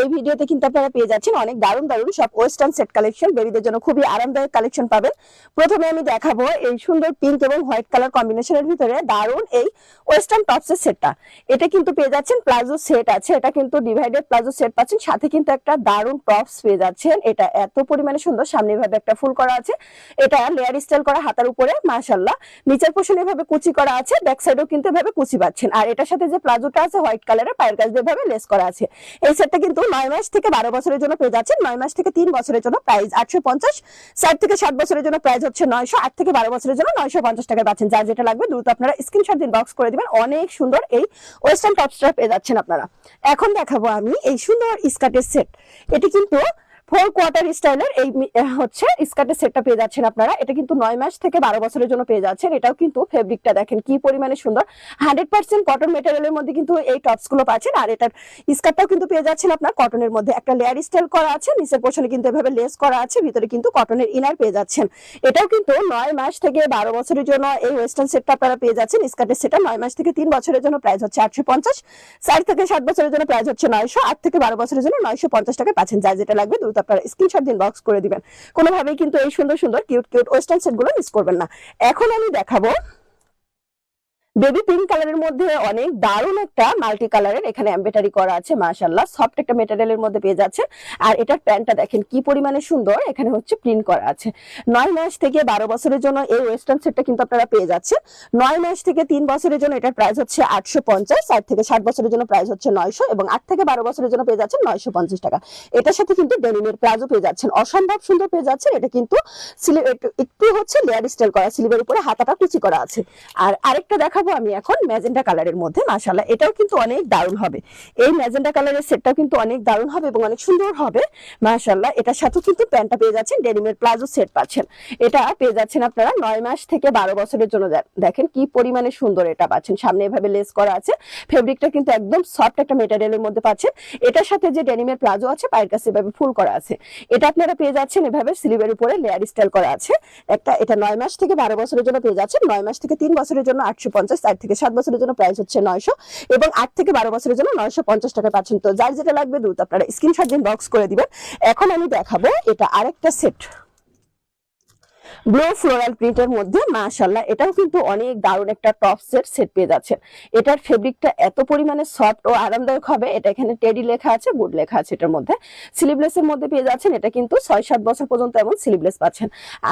এই ভিডিওতে কিন্তু আপনারা পেয়ে যাচ্ছেন অনেক দারুণ দারুণ সব ওয়েস্টার্ন সেট কালেকশন, বেবিদের জন্য খুবই আরামদায়ক কালেকশন পাবেন। প্রথমে আমি দেখাবো এই সুন্দর পিঙ্ক এবং হোয়াইট কালার কম্বিনেশনের ভিতরে দারুণ এই ওয়েস্টার্ন টপসের সেটটা। এটা কিন্তু পেয়ে যাচ্ছেন প্লাজো সেট আছে, এটা কিন্তু ডিভাইডেড প্লাজো সেট পাচ্ছেন, সাথে কিন্তু একটা দারুণ টপস পেয়ে যাচ্ছেন। এটা এত পরিমাণে সুন্দর, সামনে ভাবে একটা ফুল করা আছে, এটা লেয়ার স্টাইল করা হাতার উপরে মাশাআল্লাহ, নিচের পোর্শনে এভাবে কুচি করা আছে, ব্যাক সাইডেও কিন্তু এভাবে কুচি পাচ্ছেন। আর এটার সাথে যে প্লাজোটা আছে হোয়াইট কালারের, পায়ের কাছ দিয়ে এভাবে লেস করা আছে। এই সেটটা কিন্তু 9 মাস থেকে 12 বছরের জন্য পেয়ে যাচ্ছেন। 9 মাস থেকে 3 বছরের জন্য প্রাইস 850, 7 থেকে 7 বছরের জন্য প্রাইস হচ্ছে 900, 8 থেকে 12 বছরের জন্য 950 টাকা পাচ্ছেন। যার যেটা লাগবে দ্রুত আপনারা স্ক্রিনশট দিন, বক্স করে দিবেন। অনেক সুন্দর এই ওয়েস্টার্ন টপসটা পেয়ে যাচ্ছেন আপনারা। এখন দেখাবো আমি এই সুন্দর স্কার্টের সেট। এটি কিন্তু 4 কোয়ার্টার স্টাইলের এই হচ্ছে স্কার্টের সেটটা পেয়ে যাচ্ছেন আপনারা। এটা কিন্তু 9 মাস থেকে 12 বছরের জন্য পেয়ে যাচ্ছেন। এটাও কিন্তু ফেব্রিকটা দেখেন কি পরিমাণে সুন্দর, 100% কটন মেটেরিয়ালের মধ্যে কিন্তু এই টপস গুলো পাচ্ছেন। আর এটার স্কার্টটাও কিন্তু পেয়ে যাচ্ছেন আপনার কটনের মধ্যে, একটা লেয়ার স্টাইল করা আছে, নিচের পোর্শনে কিন্তু এভাবে লেস করা আছে, ভিতরে কিন্তু কটনের ইনার পেয়ে যাচ্ছেন। এটাও কিন্তু 9 মাস থেকে 12 বছরের জন্য এই ওয়েস্টার্ন সেটটা আপনারা পেয়ে যাচ্ছেন। স্কার্টের সেটটা 9 মাস থেকে 3 বছরের জন্য প্রাইস হচ্ছে 850, 4 থেকে 7 বছরের জন্য প্রাইস হচ্ছে 900, 8 থেকে 12 বছরের জন্য 950 টাকা পাচ্ছেন। যার যেটা লাগবে দ্রুত আপনারা স্ক্রিনশট দিন, বক্স করে দিবেন। কোনোভাবেই কিন্তু এই সুন্দর সুন্দর কিউট কিউট ওয়েস্টার্ন সেট গুলো মিস করবেন না। এখন আমি দেখাবো বেবি পিঙ্ক কালারের মধ্যে অনেক দারুণ একটা মাল্টি কালারের, এখানে এমব্রয়ডারি করা আছে মাশাআল্লাহ, সফট একটা মেটেরিয়ালের মধ্যে পেয়ে যাচ্ছে। আর এটার প্যান্টটা দেখেন কি পরিমাণে সুন্দর, এখানে হচ্ছে প্রিন্ট করা আছে। 9 মাস থেকে 12 বছরের জন্য এই ওয়েস্টার্ন সেটটা কিন্তু আপনারা পেয়ে যাচ্ছেন। 9 মাস থেকে 3 বছরের জন্য এটার প্রাইস হচ্ছে 850, 7 থেকে 7 বছরের জন্য প্রাইস হচ্ছে 900 এবং 8 থেকে 12 বছরের জন্য পেয়ে যাচ্ছেন 950 টাকা। এটার সাথে কিন্তু ডেনিমের প্লাজো পেয়ে যাচ্ছেন, অসম্ভব সুন্দর পেয়ে যাচ্ছেন। এটা কিন্তু একটু হচ্ছে লেয়ার স্টাইল করা, স্লিভের উপরে হাতাটা কুচি করা আছে। আর আরেকটা দেখাবো আমি এখন ম্যাজেন্টা কালারের মধ্যে মাশাআল্লাহ, এটাও কিন্তু অনেক দারুণ হবে। এই ম্যাজেন্টা কালারের সেটটাও কিন্তু অনেক দারুণ হবে এবং অনেক সুন্দর হবে মাশাআল্লাহ। এটার সাথে কিন্তু প্যান্টটা পেয়ে যাচ্ছেন, ডেনিমের প্লাজো সেট পাচ্ছেন। এটা পেয়ে যাচ্ছেন আপনারা 9 মাস থেকে 12 বছরের জন্য। দেখেন কি পরিমাণে সুন্দর এটা পাচ্ছেন, সামনে এভাবে লেস করা আছে, ফেব্রিকটা কিন্তু একদম সফট একটা মেটেরিয়ালের মধ্যে পাচ্ছেন। এটার সাথে যে ডেনিমের প্লাজো আছে, পায়ের কাছে এভাবে ফুল করা আছে, এটা আপনারা পেয়ে যাচ্ছেন এভাবে স্লিভের উপরে লেয়ার স্টাইল করা আছে একটা। এটা 9 মাস থেকে 12 বছরের জন্য পেয়ে যাচ্ছেন। 9 মাস থেকে 3 বছরের জন্য 850, 4 থেকে 7 বছরের জন্য প্রাইস হচ্ছে 900 এবং 8 থেকে 12 বছরের জন্য 950 টাকা পাচ্ছেন। তো যার যেটা লাগবে দ্রুত আপনারা স্ক্রিনশট দিন, বক্স করে দিবেন। এখন আমি দেখাবো এটা আরেকটা সেট ব্লু ফ্লোরাল প্রিন্টের মধ্যে মাশাআল্লাহ, এটাও কিন্তু অনেক দারুণ একটা টপ সেট পেয়ে যাচ্ছেন। এটার ফেব্রিকটা এত পরিমাণে সফট ও আরামদায়ক হবে। এটা এখানে টেডি লেখা আছে, গুড লেখা আছে এটার মধ্যে। স্লিভলেসের মধ্যে পেয়ে যাচ্ছেন, এটা কিন্তু 6-7 বছর পর্যন্ত এমন স্লিভলেস পাচ্ছেন।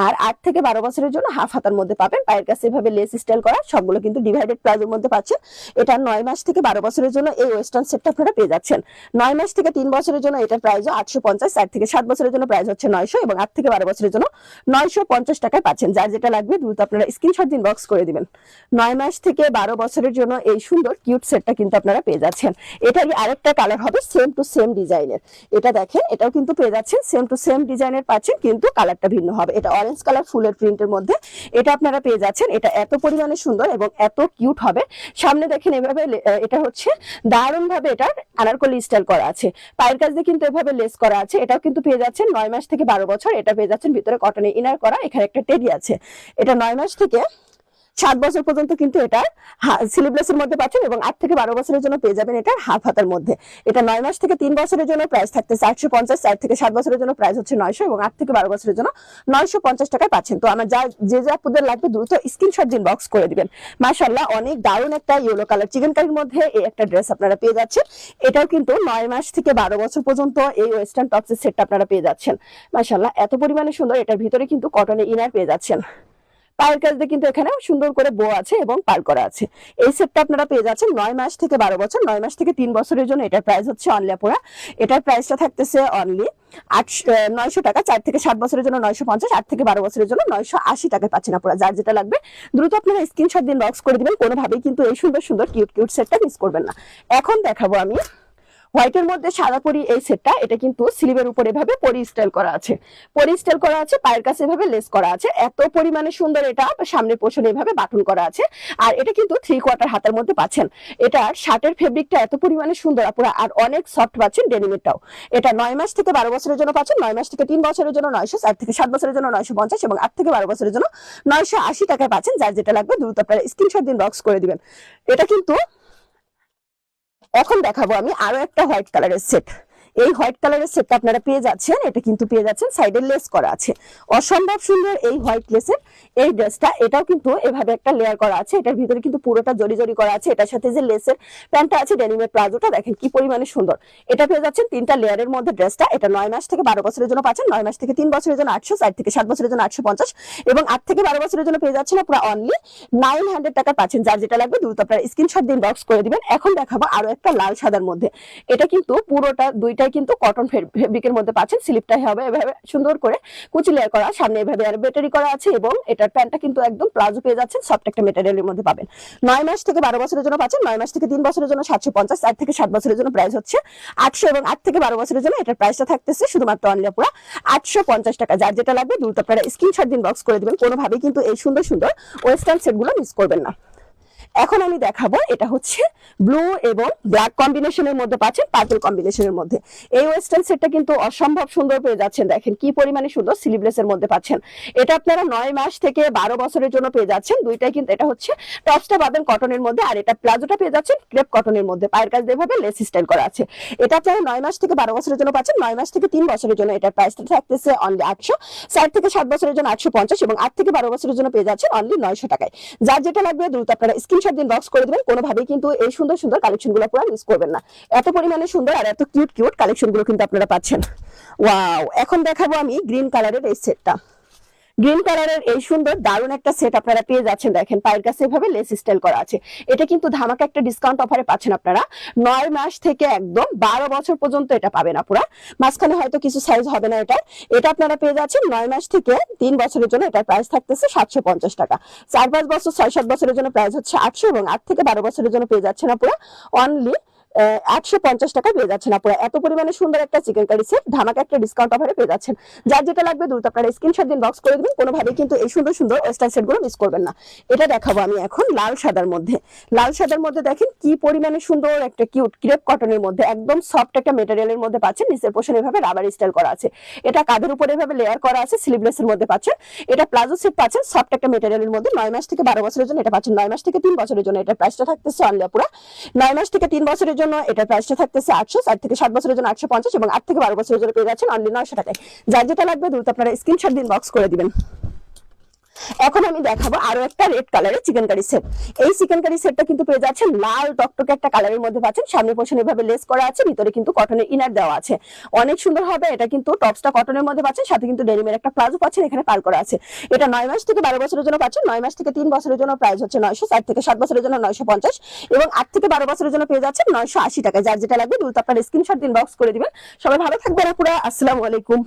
আর 8 থেকে 12 বছরের জন্য হাফ হাতার মধ্যে পাবেন, পায়ের কাছে এভাবে লেস স্টাইল করা, সবগুলো কিন্তু ডিভাইডেড প্লাজোর মধ্যে পাচ্ছেন। এটা 9 মাস থেকে 12 বছরের জন্য এই ওয়েস্টার্ন সেটটা আপনারা পেয়ে যাচ্ছেন। 9 মাস থেকে 3 বছরের জন্য এটার প্রাইস 850, 4 থেকে 7 বছরের জন্য প্রাইস হচ্ছে 900 এবং 8 থেকে 12 বছরের জন্য 950 টাকায় পাচ্ছেন। যার যেটা লাগবে দ্রুত আপনারা স্ক্রিনশট দিন, বক্স করে দিবেন। 9 মাস থেকে 12 বছরের জন্য এই সুন্দর কিউট সেটটা কিন্তু আপনারা পেয়ে যাচ্ছেন। এটারই আরেকটা কালার হবে সেম টু সেম ডিজাইনের। এটা দেখেন, এটাও কিন্তু পেয়ে যাচ্ছেন সেম টু সেম ডিজাইনের পাচ্ছেন, কিন্তু কালারটা ভিন্ন হবে। এটা অরেঞ্জ কালার ফুলের প্রিন্টের মধ্যে এটা আপনারা পেয়ে যাচ্ছেন। এটা এত পরিমাণে সুন্দর এবং এত কিউট হবে। সামনে দেখেন এভাবে এটা হচ্ছে দারুণ ভাবে এটার আনারকলি স্টাইল করা আছে, পায়ের কাছ দিয়ে কিন্তু এভাবে লেস করা আছে। এটাও কিন্তু পেয়ে যাচ্ছেন 9 মাস থেকে 12 বছর। এটা পেয়ে যাচ্ছেন ভিতরে কটনের ইনার করা, এখানে একটা টেডি আছে। এটা 9 মাস থেকে 7 বছর পর্যন্ত কিন্তু এটা স্লিভলেসের মধ্যে পাচ্ছেন এবং 8 থেকে 12 বছরের জন্য পেয়ে যাবেন এটা হাফ হাতার মধ্যে। এটা 9 মাস থেকে 3 বছরের জন্য প্রাইস থাকতে 850, 4 থেকে 7 বছরের জন্য প্রাইস হচ্ছে 900 এবং 8 থেকে 12 বছরের জন্য 950 টাকায় পাচ্ছেন। তো আমার যে আপনাদের লাগবে দ্রুত স্ক্রিনশট দিন, বক্স করে দিবেন। মাশাআল্লাহ, অনেক দারুণ একটা ইয়েলো কালার চিকেন কারির মধ্যে এই একটা ড্রেস আপনারা পেয়ে যাচ্ছেন। এটাও কিন্তু 9 মাস থেকে 12 বছর পর্যন্ত এই ওয়েস্টার্ন টপসের সেটটা আপনারা পেয়ে যাচ্ছেন। মাশাআল্লাহ, এত পরিমাণে সুন্দর। এটার ভিতরে কিন্তু কটনের ইনার পেয়ে যাচ্ছেন, পায়ের কাছ দিয়ে কিন্তু এখানে সুন্দর করে বো আছে এবং পার করা আছে। এই সেটটা আপনারা পেয়ে যাচ্ছেন 9 মাস থেকে 12 বছর। 9 মাস থেকে 3 বছরের জন্য এটার প্রাইস হচ্ছে অনলি আপুরা, এটার প্রাইসটা থাকতেছে অনলি 900 টাকা। 4 থেকে 7 বছরের জন্য 950, 8 থেকে 12 বছরের জন্য 980 টাকায় পাচ্ছেন আপুরা। যার যেটা লাগবে দ্রুত আপনারা স্ক্রিনশট দিন, বক্স করে দিবেন। কোনোভাবেই কিন্তু এই সুন্দর সুন্দর কিউট কিউট সেটটা মিস করবেন না। এখন দেখাবো আমি হোয়াইটের মধ্যে সাদা পরি এই সেটটা। এটা কিন্তু স্লিভের উপর এভাবে পরি স্টাইল করা আছে, পরি স্টাইল করা আছে, পায়ের কাছে এভাবে লেস করা আছে, এত পরিমাণে সুন্দর। এটা সামনের পোর্শনে এভাবে বাটন করা আছে। আর এটা কিন্তু 3 কোয়ার্টার হাতের মধ্যে পাচ্ছেন। এটার শার্টের ফেব্রিকটা এত পরিমাণে সুন্দর আপুরা, আর অনেক সফট পাচ্ছেন ডেনিমেরটাও। এটা 9 মাস থেকে 12 বছরের জন্য পাচ্ছেন। 9 মাস থেকে 3 বছরের জন্য 900, 4 থেকে 7 বছরের জন্য 950 এবং 8 থেকে 12 বছরের জন্য 980 টাকায় পাচ্ছেন। যার যেটা লাগবে দ্রুত আপনারা স্ক্রিনশট দিন, বক্স করে দিবেন। এটা কিন্তু এখন দেখাবো আমি আরো একটা হোয়াইট কালারের সেট। এই হোয়াইট কালারের সেটটা আপনারা পেয়ে যাচ্ছেন। এটা কিন্তু পেয়ে যাচ্ছেন সাইডে লেস করা আছে, অসম্ভব সুন্দর এই হোয়াইট লেসের এই ড্রেসটা। এটাও কিন্তু এভাবে একটা লেয়ার করা আছে, এটার ভিতরে কিন্তু পুরোটা জরি জরি করা আছে। এটার সাথে যে লেসের প্যান্টটা আছে ডেনিমের প্লাজোটা দেখেন কি পরিমাণে সুন্দর। এটা পেয়ে যাচ্ছেন 3টা লেয়ারের মধ্যে ড্রেসটা। এটা 9 মাস থেকে 12 বছরের জন্য পাচ্ছেন, 9 মাস থেকে 3 বছরের জন্য 800, 4 থেকে 7 বছরের জন্য 850 এবং 8 থেকে 12 বছরের জন্য পেয়ে যাচ্ছেন পুরো অনলি 900 টাকা পাচ্ছেন। যার যেটা লাগবে দ্রুত আপনারা স্ক্রিনশট দিন বক্স করে দিবেন। এখন দেখাবো আরো একটা লাল সাদার মধ্যে। এটা কিন্তু পুরোটা দুইটাই কিন্তু কটন ফেব্রিকের মধ্যে পাচ্ছেন। স্লিপটা হবে এভাবে সুন্দর করে কুচি লেয়ার করা, সামনে এভাবে আর ব্যাটারি করা আছে এবং এটার প্যান্টটা কিন্তু একদম প্লাজো পেয়ে যাচ্ছেন, সফট একটা ম্যাটেরিয়ালের মধ্যে পাবেন। 9 মাস থেকে 12 বছরের জন্য পাচ্ছেন, 9 মাস থেকে 3 বছরের জন্য 750, 4 থেকে 7 বছরের জন্য প্রাইস হচ্ছে 800 এবং 8 থেকে 12 বছরের জন্য এটার প্রাইসটা থাকতেছে শুধুমাত্র অনলি পুরো 850 টাকা। যার যেটা লাগবে দ্রুত আপনারা স্ক্রিনশট দিন বক্স করে দিবেন। কোনোভাবেই কিন্তু এই সুন্দর সুন্দর ওয়েস্টার্ন সেটগুলো মিস করবেন না। এখন আমি দেখাবো এটা হচ্ছে ব্লু এবং ব্ল্যাক কম্বিনেশনের মধ্যে পাচ্ছেন, পার্পল কম্বিনেশনের মধ্যে। এই ওয়েস্টার্ন সেটটা কিন্তু অসম্ভব সুন্দর পেয়ে যাচ্ছেন, দেখেন কি পরিমাণে সুন্দর স্লিভলেসের মধ্যে পাচ্ছেন। এটা আপনারা 9 মাস থেকে 12 বছরের জন্য পেয়ে যাচ্ছেন। দুইটাই কিন্তু এটা হচ্ছে টপসটা পাবেন কটনের মধ্যে আর এটা প্লাজোটা পেয়ে যাচ্ছেন ক্রেপ কটনের মধ্যে, পায়ের কাজ যেভাবে লেস স্টাইল করা আছে। এটা আপনারা 9 মাস থেকে 12 বছরের জন্য পাচ্ছেন, 9 মাস থেকে 3 বছরের জন্য এটার প্রাইসটা থাকতেছে অনলি 800, 4 থেকে 7 বছরের জন্য 850 এবং 8 থেকে 12 বছরের জন্য পেয়ে যাচ্ছেন অনলি 900 টাকায়। যার যেটা লাগবে দ্রুত আপনারা স্ক্রিনশট দিন বক্স করে দিবেন। কোনোভাবেই কিন্তু এই সুন্দর সুন্দর কালেকশনগুলো পুরো মিস করবেন না। এত পরিমাণে সুন্দর আর এত কিউট কিউট কালেকশনগুলো কিন্তু আপনারা পাচ্ছেন। ওয়াও, এখন দেখাবো আমি গ্রিন কালারের এই সেটটা। গ্রিন কালারের এই সুন্দর দারুণ একটা সেট আপনারা পেয়ে যাচ্ছেন, দেখেন পায়ের কাছে এভাবে লেস স্টাইল করা আছে। এটা কিন্তু ধামাকা একটা ডিসকাউন্ট অফারে পাচ্ছেন আপনারা। 9 মাস থেকে একদম 12 বছর পর্যন্ত এটা পাবেন আপুরা। মাঝখানে হয়তো কিছু সাইজ হবে না এটা। এটা আপনারা পেয়ে যাচ্ছেন 9 মাস থেকে 3 বছরের জন্য এটার প্রাইস থাকতেছে 750 টাকা। 4-5 বছর 6-7 বছরের জন্য প্রাইস হচ্ছে 800 এবং 8 থেকে 12 বছরের জন্য পেয়ে যাচ্ছেন আপুরা অনলি 850 টাকা পেয়ে যাচ্ছেন আপুরা। এত পরিমাণে সুন্দর একটা চিকেন কারি সেট ধামাকা একটা ডিসকাউন্ট অফারে পেয়ে যাচ্ছেন। যার যেটা লাগবে দ্রুত আপনারা স্ক্রিনশট দিন বক্স করে দিবেন। কোনোভাবেই কিন্তু এই সুন্দর সুন্দর ওয়েস্টার্ন সেটগুলো মিস করবেন না। এটা দেখাবো আমি এখন লাল সাদার মধ্যে। লাল সাদার মধ্যে দেখেন কি পরিমাণে সুন্দর একটা কিউট ক্রেপ কটনের মধ্যে একদম সফট একটা ম্যাটেরিয়ালের মধ্যে পাচ্ছেন। নিচের পোর্শন এভাবে রাবার স্টাইল করা আছে, এটা কাঁধের উপরে এভাবে লেয়ার করা আছে, স্লিভলেসের মধ্যে পাচ্ছেন। এটা প্লাজো সেট পাচ্ছেন সফট একটা ম্যাটেরিয়ালের মধ্যে। 9 মাস থেকে 12 বছরের জন্য এটা পাচ্ছেন, 9 মাস থেকে 3 বছরের জন্য এটার প্রাইসটা থাকতেছে অনলি পুরো 9 মাস থেকে 3 বছরের জন্য এটার প্রাইসটা থাকতেছে 800, 4 থেকে 7 বছরের জন্য 850 এবং 8 থেকে 12 বছরের জন্য পেয়ে যাচ্ছেন অনলি 900 টাকায়। যার যেটা লাগবে দ্রুত আপনারা স্ক্রিনশট দিন বক্স করে দিবেন। এখন আমি দেখাবো আরো একটা রেড কালারের চিকেন কারি সেট। এই চিকেন কারি সেটটা কিন্তু পেয়ে যাচ্ছেন লাল টকটকে একটা কালারের মধ্যে পাচ্ছেন। সামনে পোর্শন এভাবে লেস করা আছে, ভিতরে কিন্তু কটনের ইনার দেওয়া আছে, অনেক সুন্দর হবে। এটা কিন্তু টপসটা কটনের মধ্যে পাচ্ছেন, সাথে কিন্তু ডেনিমের একটা প্লাজো পাচ্ছেন, এখানে পার করা আছে। এটা 9 মাস থেকে 12 বছরের জন্য পাচ্ছেন, 9 মাস থেকে 3 বছরের জন্য প্রাইস হচ্ছে 900, 4 থেকে 7 বছরের জন্য 950 এবং 8 থেকে 12 বছরের জন্য পেয়ে যাচ্ছেন 980 টাকা। যার যেটা লাগবে দ্রুত আপনারা স্ক্রিনশট দিন বক্স করে দিবেন। সবাই ভালো থাকবেন আপুরা, আসসালামু আলাইকুম।